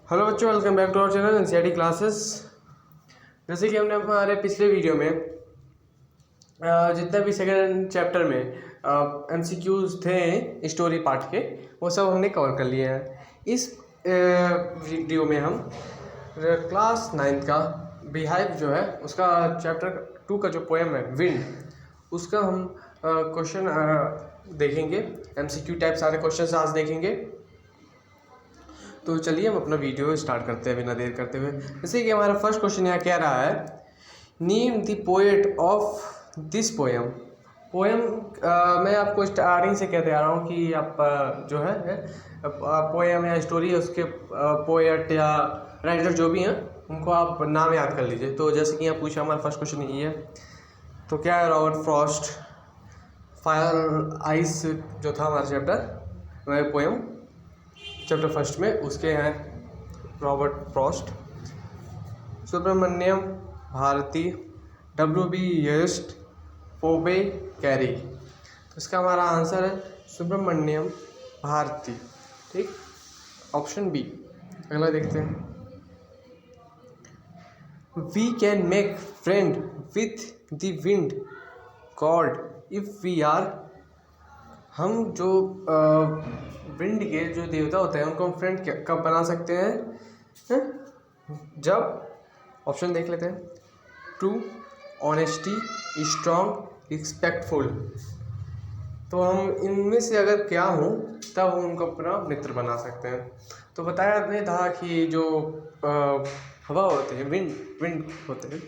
Hello बच्चों, welcome back to our channel NCERT classes. जैसे कि हमने हमारे पिछले वीडियो में जितने भी सेकेंड चैप्टर में एमसीक्यूज थे स्टोरी पार्ट के, वो सब हमने कवर कर लिए हैं। इस वीडियो में हम क्लास 9 का बिहाइव जो है उसका चैप्टर 2 का जो पोएम है विंड, उसका हम क्वेश्चन देखेंगे। एमसीक्यू टाइप सारे क्वेश्चन आज देखेंगे। तो चलिए हम अपना वीडियो स्टार्ट करते हैं बिना देर करते हुए। जैसे कि हमारा फर्स्ट क्वेश्चन यहाँ कह रहा है, name the poet of this poem. Poem मैं आपको स्टार्टिंग से कहते आ रहा हूँ कि आप जो है पोएम या स्टोरी है उसके पोएट या राइटर जो भी हैं उनको आप नाम याद कर लीजिए। तो जैसे कि यहाँ पूछा, हमारा फर्स्ट क्वेश्चन यही है। तो क्या है, रॉबर्ट फ्रॉस्ट फायर आइस जो था हमारा चैप्टर पोएम चैप्टर फर्स्ट में, उसके हैं Robert Frost. Subramanian Bharati, W.B. येस्ट, फोबे कैरी। तो इसका हमारा आंसर है सुब्रमण्यम भारती। ठीक, ऑप्शन बी। अगला देखते हैं। We can make friend with the wind god if we are. हम जो विंड के जो देवता होते हैं उनको हम फ्रेंड कब बना सकते हैं? जब, ऑप्शन देख लेते हैं। True, honesty, strong, respectful. तो हम इनमें से अगर क्या हो तब हम उनको अपना मित्र बना सकते हैं। तो बताया नहीं था कि जो हवा होते हैं, विंड होते हैं,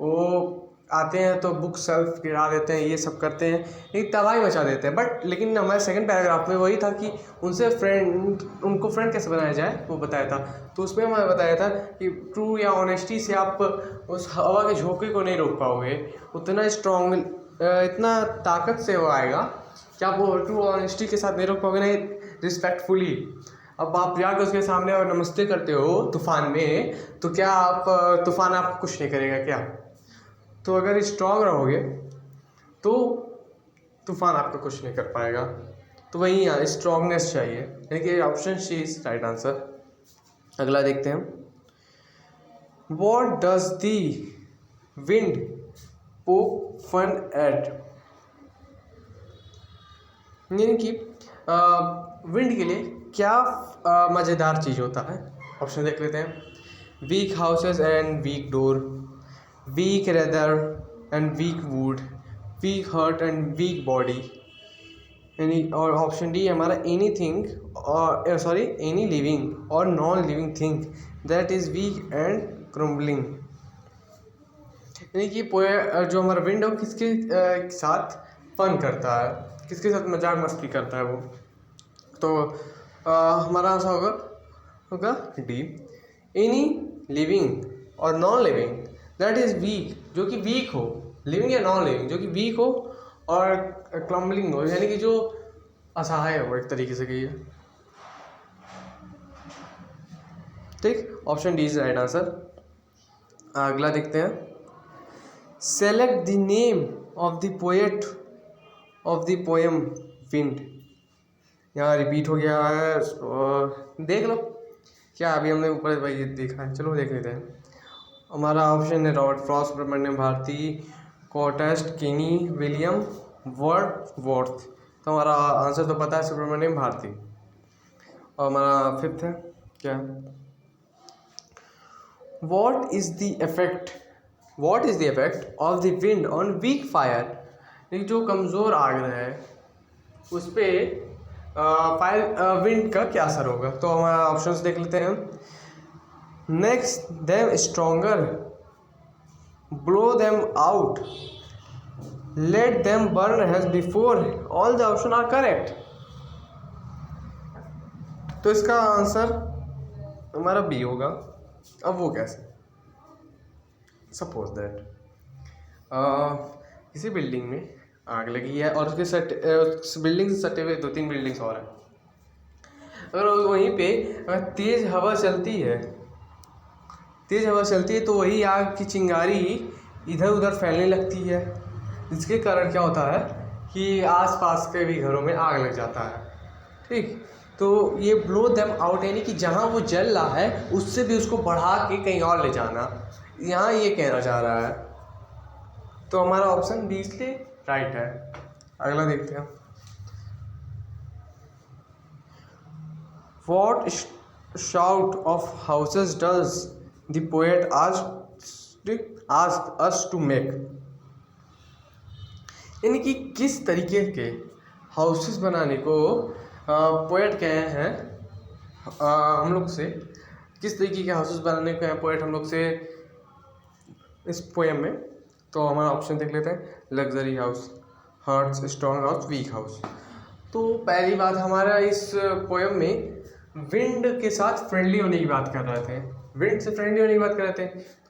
वो आते हैं तो बुक सेल्फ गिरा देते हैं, ये सब करते हैं, एक तबाही मचा देते हैं। लेकिन हमारे सेकंड पैराग्राफ में वही था कि उनको फ्रेंड कैसे बनाया जाए वो बताया था। तो उसमें हमें बताया था कि ट्रू या ऑनेस्टी से आप उस हवा के झोंके को नहीं रोक पाओगे। उतना स्ट्रॉन्ग, इतना ताकत से वो आएगा कि आप वो ट्रू ऑनेस्टी के साथ नहीं रोक पाओगे, नहीं रिस्पेक्टफुली। अब आप जाकर उसके सामने और नमस्ते करते हो तूफान में, तो क्या आप तूफान आपको कुछ नहीं करेगा क्या? तो अगर स्ट्रॉन्ग रहोगे तो तूफान आपको कुछ नहीं कर पाएगा। तो वही यहाँ स्ट्रॉन्गनेस चाहिए, देखिए option C is right answer. अगला देखते हैं। What does the wind poke fun at. यानी कि विंड के लिए क्या मज़ेदार चीज़ होता है? ऑप्शन देख लेते हैं। Weak houses and weak door, weak leather and weak wood, weak heart and weak body। यानी, और ऑप्शन डी हमारा anything और any living or non living thing that is weak and crumbling। यानी कि जो हमारा विंड है किसके साथ फन करता है, किसके साथ मजाक मस्ती करता है वो। तो हमारा आंसर होगा डी, एनी लिविंग और non living that is week, जो कि वीक हो, लिविंग या नॉन लिविंग, जो कि वीक हो और क्लम्बलिंग हो, यानी कि जो असहाय हो, एक तरीके से कहिए। ठीक, option D is right answer. अगला देखते हैं। Select the name of the poet of the poem wind. यहाँ रिपीट हो गया है, देख लो क्या अभी हमने ऊपर भाई देखा है, चलो देख लेते हैं। हमारा ऑप्शन है रॉबर्ट फ्रॉस्ट, सुब्रमण्यम भारती, कॉटेस्ट, किनी, विलियम वर्ड्सवर्थ। तो हमारा आंसर तो पता है सुब्रमण्यम भारती। और हमारा फिफ्थ है क्या, what is the effect of the wind on weak fire. जो कमज़ोर आग है उस पर विंड का क्या असर होगा? तो हमारा ऑप्शंस देख लेते हैं। Next them stronger, blow them out, let them burn as before, all the option are correct। तो इसका आंसर हमारा बी होगा। अब वो कैसे? सपोज दैट किसी बिल्डिंग में आग लगी है और उसके बिल्डिंग से सटे हुए 2-3 बिल्डिंग्स और हैं। अगर वहीं पे अगर तेज़ हवा चलती है तो वही आग की चिंगारी इधर उधर फैलने लगती है, जिसके कारण क्या होता है कि आसपास के भी घरों में आग लग जाता है। ठीक, तो ये ब्लो देम आउट यानी कि जहाँ वो जल रहा है उससे भी उसको बढ़ा के कहीं और ले जाना, यहाँ ये कहना चाह रहा है। तो हमारा ऑप्शन बी इसलिए राइट है। अगला देखते हैं। What shout of houses does the poet ask us to make? यानी कि किस तरीके के हाउसेस बनाने को पोएट कहे हैं हम लोग से, किस तरीके के हाउसेस बनाने को है पोएट हम लोग से इस पोएम में। तो हमारा ऑप्शन देख लेते हैं। Luxury house, huts, strong house, weak house. तो पहली बात, हमारा इस पोएम में विंड के साथ फ्रेंडली होने की बात कर रहे थे, विंड से फ्रेंडली होने की बात कर रहे थे।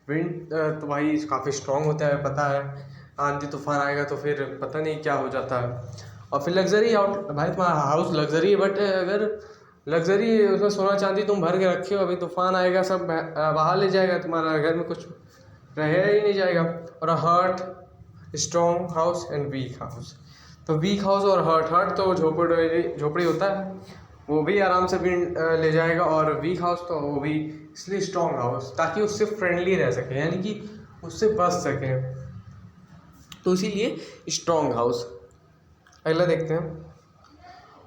विंड तो भाई काफ़ी स्ट्रॉन्ग होता है, पता है, आंधी तूफान आएगा तो फिर पता नहीं क्या हो जाता है। और फिर लग्जरी आउट, भाई तुम्हारा हाउस लग्जरी है, बट अगर लग्जरी उसमें सोना चांदी तुम भर के रखे हो, अभी तूफान आएगा सब बहा ले जाएगा, तुम्हारा घर में कुछ रह ही नहीं जाएगा। और hurt, strong house and week house. तो वीक हाउस और हर्ट तो झोपड़ी होता है, वो भी आराम से विंड ले जाएगा। और वीक हाउस तो वो भी इसलिए स्ट्रॉन्ग हाउस, ताकि उससे फ्रेंडली रह सके, यानी कि उससे बच सके, तो इसीलिए स्ट्रॉन्ग हाउस। अगला देखते हैं।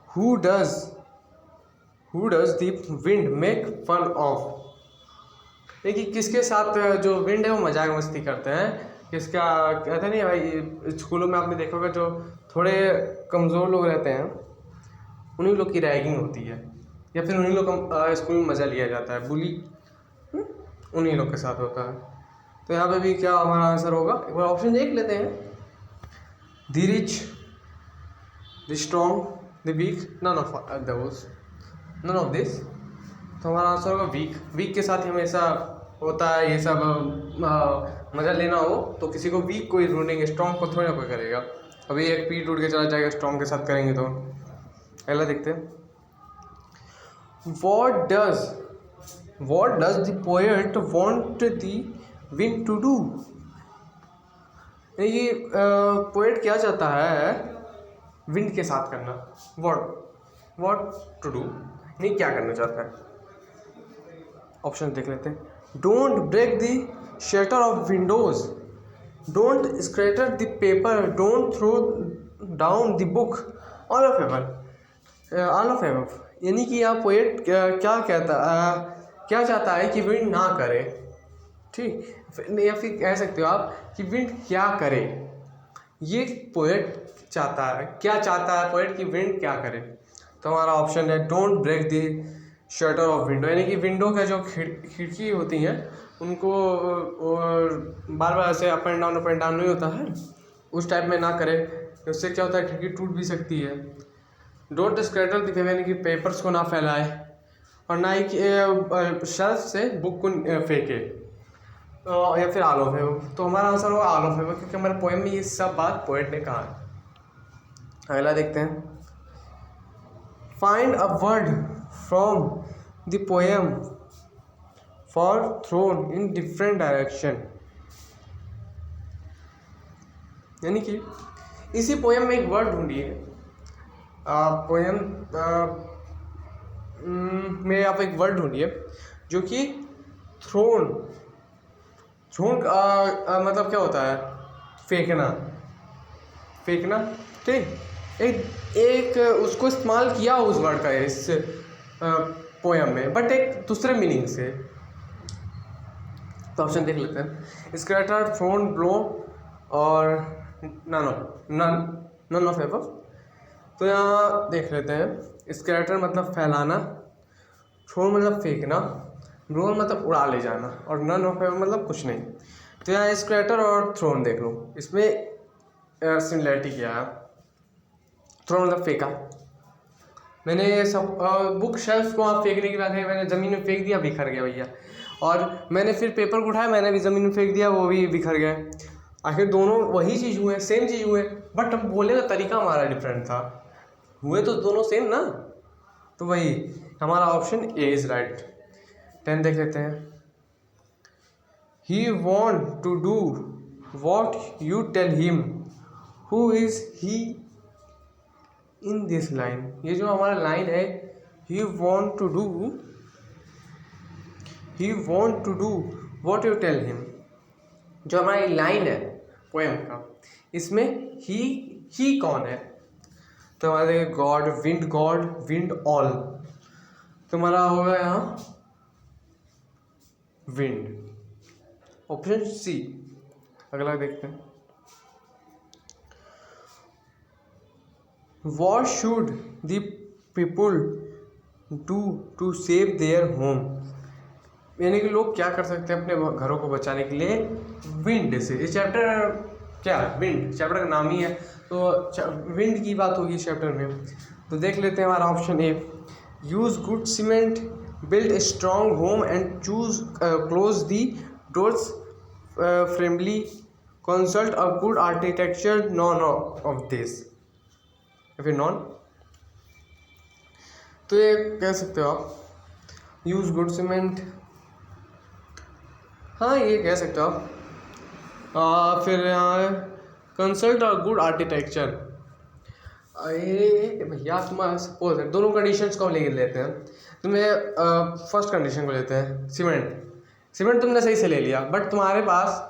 Who does the wind make fun of? देखिए किसके साथ जो विंड है वो मजाक मस्ती करते हैं, किसका कहते नहीं भाई, स्कूलों में आपने देखा होगा जो थोड़े कमज़ोर लोग रहते हैं उन्हीं लोग की रैगिंग होती है, या फिर उन्हीं लोग का स्कूल में मज़ा लिया जाता है, बुली उन्हीं लोग के साथ होता है। तो यहाँ पे भी क्या हमारा आंसर होगा, एक बार ऑप्शन देख लेते हैं। The rich, the strong, the weak, none of this. तो हमारा आंसर होगा वीक। वीक के साथ हमेशा होता है ये सब, मज़ा लेना हो तो किसी को वीक को ही ढूंढेंगे, स्ट्रॉन्ग को थोड़ी ना कोई करेगा। अभी एक पीठ उठ के चला जाएगा, स्ट्रॉन्ग के साथ करेंगे तो। अगला देखते हैं। What does the poet want the wind to do? ये पोएट क्या चाहता है विंड के साथ करना? What to do, नहीं क्या करना चाहता है? ऑप्शन देख लेते हैं। Don't break the shutter of windows, don't scatter the paper, don't throw down the book, all of above। यानी कि यहाँ पोएट क्या चाहता है कि विंड ना करे, ठीक, या फिर कह सकते हो आप कि विंड क्या करे, ये पोएट चाहता है। क्या चाहता है पोएट कि विंड क्या करे? तो हमारा ऑप्शन है don't break the shutter of window, यानी कि विंडो का जो खिड़की होती हैं उनको बार बार ऐसे अप एंड डाउन नहीं होता है, उस टाइप में ना करे, उससे क्या होता है खिड़की टूट भी सकती है। डोंट स्कैटर द पेपर, यानी कि पेपर्स को ना फैलाए, और ना ही शेल्फ से बुक को फेंके, या फिर ऑल ऑफ फेवर। तो हमारा आंसर होगा ऑल ऑफ फेवर, क्योंकि हमारे पोएम में ये सब बात पोएट ने कहा है। अगला देखते हैं। Find a word from the poem for thrown in different direction, यानी कि इसी पोएम में एक वर्ड ढूंढिए। पोएम में आप एक वर्ड ढूंढिए जो कि थ्रोन मतलब क्या होता है? फेंकना, ठीक। एक उसको इस्तेमाल किया उस वर्ड का इस पोएम में, बट एक दूसरे मीनिंग से। तो ऑप्शन देख लेते हैं। स्कैटर, थ्रोन, ब्लो और नन ऑफ एबव। तो यहाँ देख लेते हैं। स्कैटर मतलब फैलाना, थ्रोन मतलब फेंकना, ब्लो मतलब उड़ा ले जाना, और नन ऑफ एबव मतलब कुछ नहीं। तो यहाँ स्कैटर और थ्रोन देख लो, इसमें सिमिलरिटी क्या है। थ्रोन मतलब फेंका, मैंने सब बुक शेल्फ को आप फेंकने की बात है, मैंने ज़मीन में फेंक दिया, बिखर गया भैया। और मैंने फिर पेपर को उठाया, मैंने भी ज़मीन में फेंक दिया, वो भी बिखर गया। आखिर दोनों वही चीज़ हुए, सेम चीज़ हुए, बट हम बोलने का तरीका हमारा डिफरेंट था। हुए तो दोनों सेम ना, तो वही हमारा ऑप्शन ए इज़ राइट। 10 देख लेते हैं। He want to do what you tell him. Who is he in this line? ये जो हमारा लाइन है, he want to do what you tell him. जो हमारी लाइन है पोएम का, इसमें ही कौन है? तो हमारे गॉड, विंड ऑल। तो हमारा होगा यहाँ विंड, ऑप्शन सी। अगला देखते हैं, What should the people do to save their home? यानी कि लोग क्या कर सकते हैं अपने घरों को बचाने के लिए विंड से। ये चैप्टर क्या है? विंड चैप्टर का नाम ही है, तो विंड की बात होगी इस चैप्टर में। तो देख लेते हैं हमारा option A, use good cement, build a strong home and close the doors firmly, consult a good architecture, none of this. फिर नॉन, तो ये कह सकते हो आप, यूज़ गुड सीमेंट, हाँ ये कह सकते हो आप। फिर कंसल्ट और गुड आर्किटेक्चर, ये भैया तुम सपोज है, दोनों कंडीशंस को लेके लेते हैं। तुम्हें फर्स्ट कंडीशन को लेते हैं, सीमेंट तुमने सही से ले लिया, बट तुम्हारे पास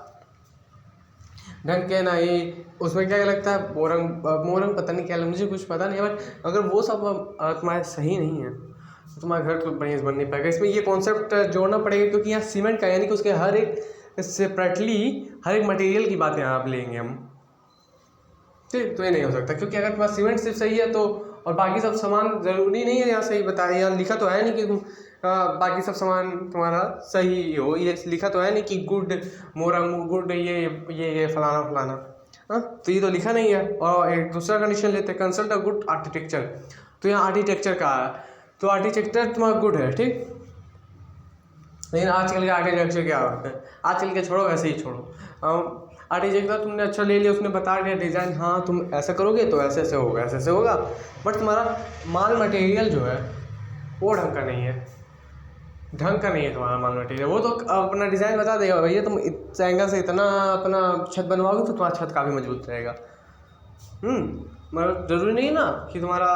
ढंग के ना ही उसमें क्या लगता है, मोरंग पता नहीं क्या, मुझे कुछ पता नहीं है, बट अगर वो सब तुम्हारे सही नहीं है तो तुम्हारा घर तो बढ़िया बन नहीं पाएगा। इसमें ये कॉन्सेप्ट जोड़ना पड़ेगा, क्योंकि यहाँ सीमेंट का यानी कि उसके हर एक सेपरेटली हर एक मटेरियल की बात यहाँ आप लेंगे हम, ठीक। तो ये नहीं हो सकता, क्योंकि अगर तुम्हारा सीमेंट सिर्फ सही है तो, और बाकी सब सामान ज़रूरी नहीं है यहाँ सही बताया, यहाँ लिखा तो है नहीं कि बाकी सब सामान तुम्हारा सही हो, ये लिखा तो है नहीं कि गुड मोरंग, गुड ये फलाना, हाँ, तो ये तो लिखा नहीं है। और एक दूसरा कंडीशन लेते हैं, कंसल्ट अ गुड आर्किटेक्चर। तो यहाँ आर्किटेक्चर का है, तो आर्किटेक्चर तुम्हारा गुड है, ठीक। लेकिन आजकल के आर्किटेक्चर क्या होता है, आजकल के छोड़ो, ऐसे ही छोड़ो। आर्किटेक्चर तुमने अच्छा ले लिया, उसने बता दिया डिज़ाइन, हाँ तुम ऐसा करोगे तो ऐसे ऐसे होगा, बट तुम्हारा माल मटेरियल जो है वो ढंग का नहीं है तुम्हारा माल मटेरियल। वो तो अपना डिज़ाइन बता देगा, भैया तुम इस एंगल से इतना अपना छत बनवाओगे तो तुम्हारा छत काफ़ी मजबूत रहेगा। मतलब ज़रूरी नहीं ना कि तुम्हारा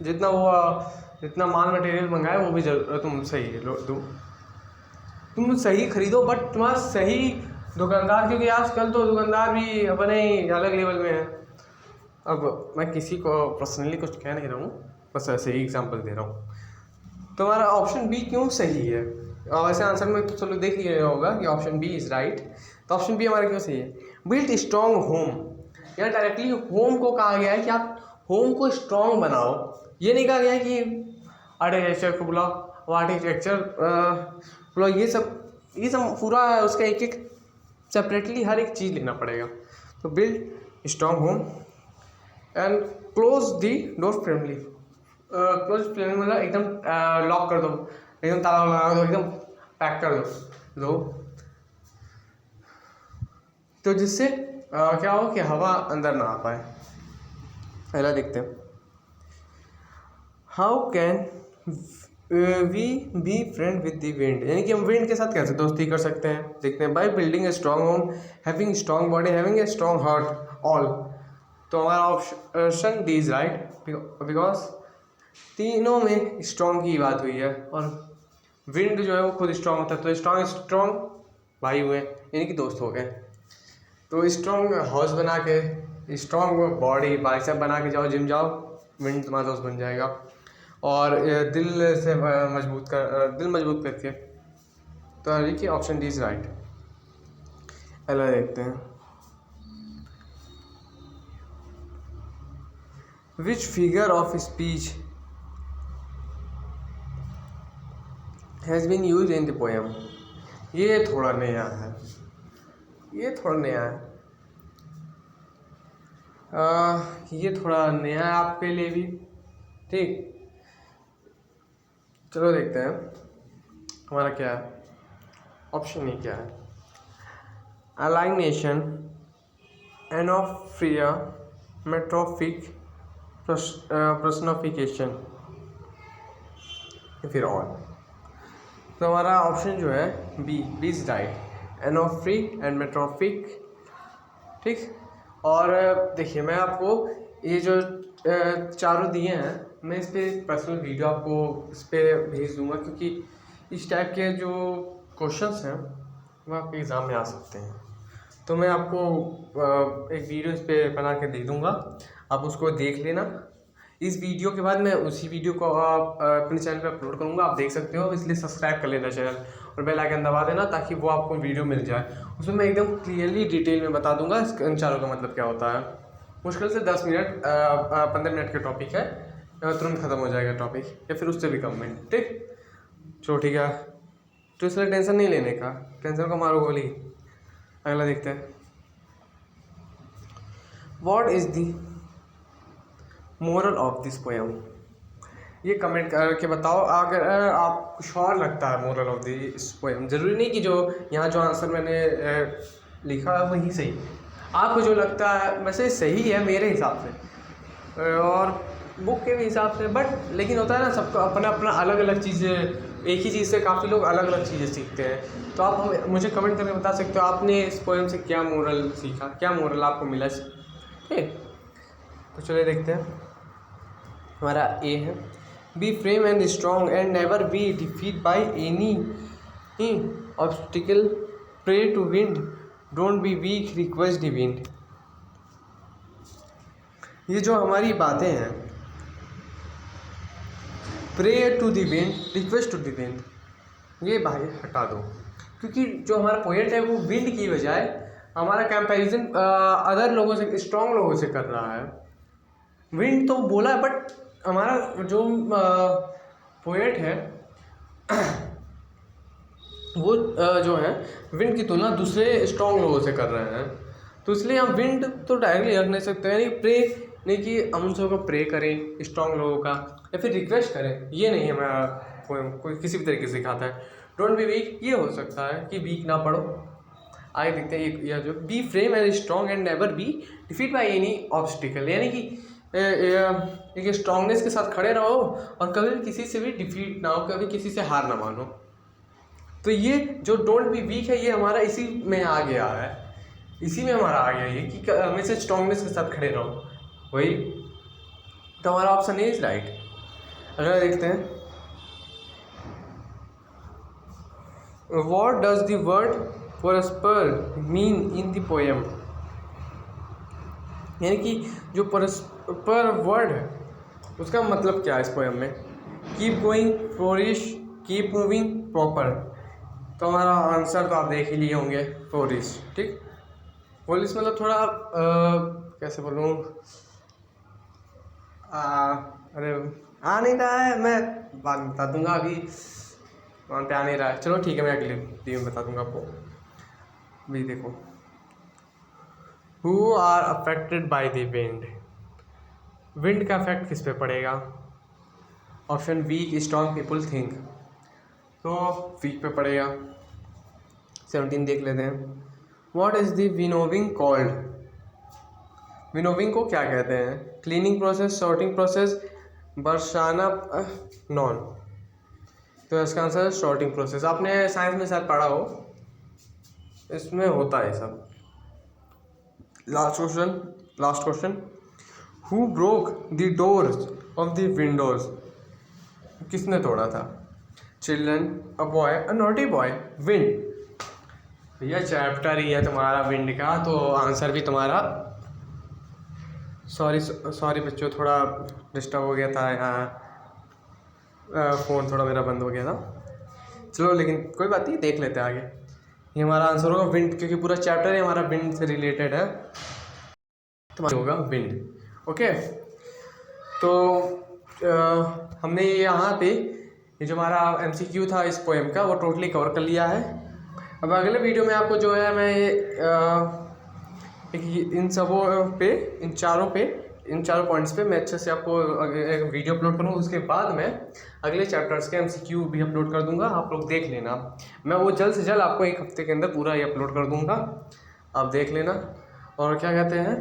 जितना माल मटेरियल मंगाए वो भी तुम सही दो, तुम सही खरीदो, बट तुम्हारा सही दुकानदार, क्योंकि आजकल तो दुकानदार भी अपने ही अलग लेवल में है। अब मैं किसी को पर्सनली कुछ कह नहीं रहा हूँ, बस ऐसे ही एग्जांपल दे रहा हूँ। तो हमारा ऑप्शन बी क्यों सही है? वैसे आंसर में तो चलो देख लिया होगा कि ऑप्शन बी इज़ राइट। तो ऑप्शन बी हमारा क्यों सही है? बिल्ड स्ट्रॉन्ग होम, यहाँ डायरेक्टली होम को कहा गया है कि आप होम को स्ट्रॉन्ग बनाओ, ये नहीं कहा गया है कि आर्किटेक्चर को बुलाओ, आर्किटेक्चर बुलाओ, ये सब पूरा उसका एक सेपरेटली हर एक चीज़ लेना पड़ेगा। तो build strong home and close the door firmly, close firmly मतलब एकदम लॉक कर दो, एकदम ताला लगा दो, एकदम पैक कर दो, तो जिससे क्या हो कि हवा अंदर ना आ पाए। पहला देखते हैं, how can we be friend with the wind, यानी कि हम विंड के साथ कैसे दोस्ती कर सकते हैं। देखते हैं, by building A strong home, having strong body, having a strong heart, all. तो हमारा option D is right, because तीनों में स्ट्रॉन्ग की बात हुई है, और विंड जो है वो खुद स्ट्रॉन्ग होता है, तो स्ट्रॉन्ग भाई हुए, यानी कि दोस्त हो गए। तो स्ट्रॉन्ग हाउस बना के, स्ट्रॉन्ग बॉडी बाइसेप बना के जाओ, जिम जाओ, विंड तुम्हारा दोस्त बन जाएगा। और दिल मजबूत करके, तो देखिए ऑप्शन डी इज राइट। पहला देखते हैं, which figure of speech has been use in the poem. ये थोड़ा नया है, ये थोड़ा नया है आपके लिए भी, ठीक। चलो देखते हैं हमारा क्या है, ऑप्शन ए क्या है, अलाइनेशन, एनोफ्रिया, मेट्रोफिक, पर्सनिफिकेशन, फिर ऑल। तो हमारा ऑप्शन जो है बी इज राइट, एनोफ्रिक एंड मेट्रोफिक, ठीक। और देखिए मैं आपको ये जो चारों दिए हैं, मैं इस पर पर्सनल वीडियो आपको इस पर भेज दूँगा, क्योंकि इस टाइप के जो क्वेश्चंस हैं वो आपके एग्ज़ाम में आ सकते हैं। तो मैं आपको एक वीडियो इस पर बना के दे दूँगा, आप उसको देख लेना। इस वीडियो के बाद मैं उसी वीडियो को अपने चैनल पे अपलोड करूँगा, आप देख सकते हो, इसलिए सब्सक्राइब कर लेना चैनल और बेल आइकन दबा देना, ताकि वो आपको वीडियो मिल जाए। उसमें मैं एकदम क्लियरली डिटेल में बता दूँगा इन चारों का मतलब क्या होता है। मुश्किल से 10 मिनट 15 मिनट का टॉपिक है, तुरंत ख़त्म हो जाएगा टॉपिक, या फिर उससे भी कम में। ठीक, चलो ठीक है, तो इसलिए टेंशन नहीं लेने का, टेंशन को मारो गोली। अगला देखते हैं, what is the moral of this poem. ये कमेंट करके बताओ अगर आप कुछ और लगता है मोरल ऑफ दिस पोएम। ज़रूरी नहीं कि जो यहाँ जो आंसर मैंने लिखा है वही सही, आपको जो लगता है वैसे सही है मेरे हिसाब से और बुक के भी हिसाब से, बट लेकिन होता है ना सबका अपना अपना अलग अलग चीज़ें, एक ही चीज़ से काफ़ी लोग अलग अलग चीज़ें सीखते हैं। तो आप हमें मुझे कमेंट करके बता सकते हो आपने इस पोएम से क्या मोरल सीखा, क्या मोरल आपको मिला। ठीक, तो चलिए देखते हैं। हमारा ए है, be firm and strong and never be defeat by any obstacle, pray to wind, don't be weak, request the wind. ये जो हमारी बातें हैं, pray to the wind, request to the wind, ये भाई हटा दो, क्योंकि जो हमारा पोएट है वो विंड की बजाय हमारा कंपैरिजन अदर लोगों से, स्ट्रॉन्ग लोगों से कर रहा है। विंड तो बोला है, बट हमारा जो पोएट है वो जो है विंड की तुलना दूसरे स्ट्रॉन्ग लोगों से कर रहे हैं। तो इसलिए हम विंड तो डायरेक्टली रख नहीं सकते, यानी प्रे नहीं कि हम उन सबको प्रे करें स्ट्रॉन्ग लोगों का, या फिर रिक्वेस्ट करें, ये नहीं हमारा कोई किसी भी तरीके से सिखाता है। डोंट बी वीक, ये हो सकता है कि वीक ना पढ़ो। आगे देखते हैं, यह जो be firm and strong and never be defeat by any obstacle, यानी कि एक स्ट्रॉन्गनेस के साथ खड़े रहो और कभी भी किसी से भी डिफीट ना हो, कभी किसी से हार ना मानो। तो ये जो डोंट बी वीक है, ये हमारा इसी में आ गया है, इसी में हमारा आ गया ये कि हमेशा स्ट्रॉन्गनेस के साथ खड़े रहो, वही। तो हमारा ऑप्शन इज राइट। अगला देखते हैं, व्हाट डज द वर्ड परस्पर मीन इन द पोएम, यानी कि जो परस्पर वर्ड है उसका मतलब क्या है इस पोएम में। Keep going, flourish, keep moving, proper. तो हमारा आंसर तो आप देख ही लिए होंगे, फ्लोरिश। ठीक, फ्लोरिश मतलब थोड़ा कैसे बोलूँ, अरे आ नहीं रहा है, मैं बाद में बता दूंगा, अभी वहाँ पे आ नहीं रहा है। चलो ठीक है, मैं अगले वीडियो में बता दूंगा आपको। अभी देखो, who are affected by the wind, wind का इफेक्ट किस पे पड़ेगा। Option weak, strong people think, तो वीक पे पड़ेगा। 17 देख लेते हैं, what is the winnowing called, winnowing को क्या कहते हैं। क्लीनिंग प्रोसेस, सॉर्टिंग प्रोसेस, बरसाना, नॉन। तो इसका आंसर है सॉर्टिंग प्रोसेस। आपने साइंस में शायद पढ़ा हो, इसमें होता है सब। Last question, who broke the doors of the Windows, किसने तोड़ा था। Children, a boy, a naughty boy, wind. भैया चैप्टर ही है तुम्हारा विंड का, तो आंसर भी तुम्हारा। सॉरी बच्चों, थोड़ा डिस्टर्ब हो गया था यहाँ, फ़ोन थोड़ा मेरा बंद हो गया था। चलो लेकिन कोई बात नहीं, देख लेते हैं आगे। ये हमारा आंसर होगा विंड, क्योंकि पूरा चैप्टर ही हमारा विंड से रिलेटेड है, तो होगा विंड। ओके, तो हमने यहाँ पे ये जो हमारा MCQ था इस पोएम का, वो टोटली कवर कर लिया है। अब अगले वीडियो में आपको जो है मैं इन सबों पे, इन चारों पॉइंट्स पे मैं अच्छे से आपको एक वीडियो अपलोड करूँगा। उसके बाद मैं अगले चैप्टर्स के MCQ भी अपलोड कर दूंगा, आप लोग देख लेना। मैं वो जल्द से जल्द आपको एक हफ्ते के अंदर पूरा ये अपलोड कर दूंगा, आप देख लेना। और क्या कहते हैं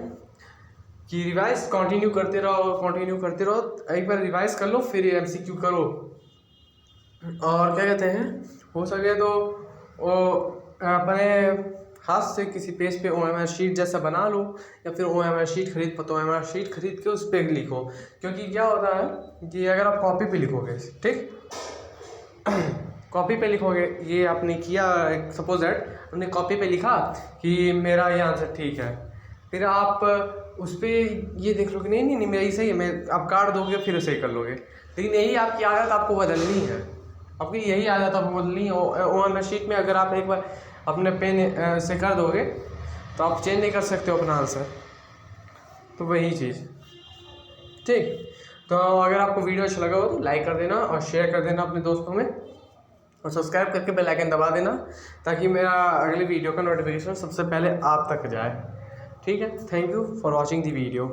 कि रिवाइज कंटिन्यू करते रहो, एक बार रिवाइज कर लो, फिर MCQ करो। और क्या कहते हैं, हो सके तो वो अपने हाथ से किसी पेज पे OMR शीट जैसा बना लो, या फिर OMR शीट खरीद तो OMR शीट खरीद के उस पर लिखो। क्योंकि क्या होता है कि अगर आप कॉपी पे लिखोगे, ठीक, कॉपी पे लिखोगे, ये आपने किया, सपोज दैट आपने कॉपी पे लिखा कि मेरा ये आंसर ठीक है, फिर आप उस पर ये देख लोगे नहीं नहीं नहीं मेरा ही सही है, मैं आप काट दोगे फिर सही कर लोगे। लेकिन यही आपकी आदत आपको बदलनी है, आपकी यही आदत आपको बदलनी है। OMR शीट में अगर आप एक बार अपने पेन से कर दोगे तो आप चेंज नहीं कर सकते हो अपना आंसर। तो वही चीज़, ठीक। तो अगर आपको वीडियो अच्छा लगा हो तो लाइक कर देना और शेयर कर देना अपने दोस्तों में, और सब्सक्राइब करके बेल आइकन दबा देना ताकि मेरा अगले वीडियो का नोटिफिकेशन सबसे पहले आप तक जाए, ठीक है। Thank you for watching the video.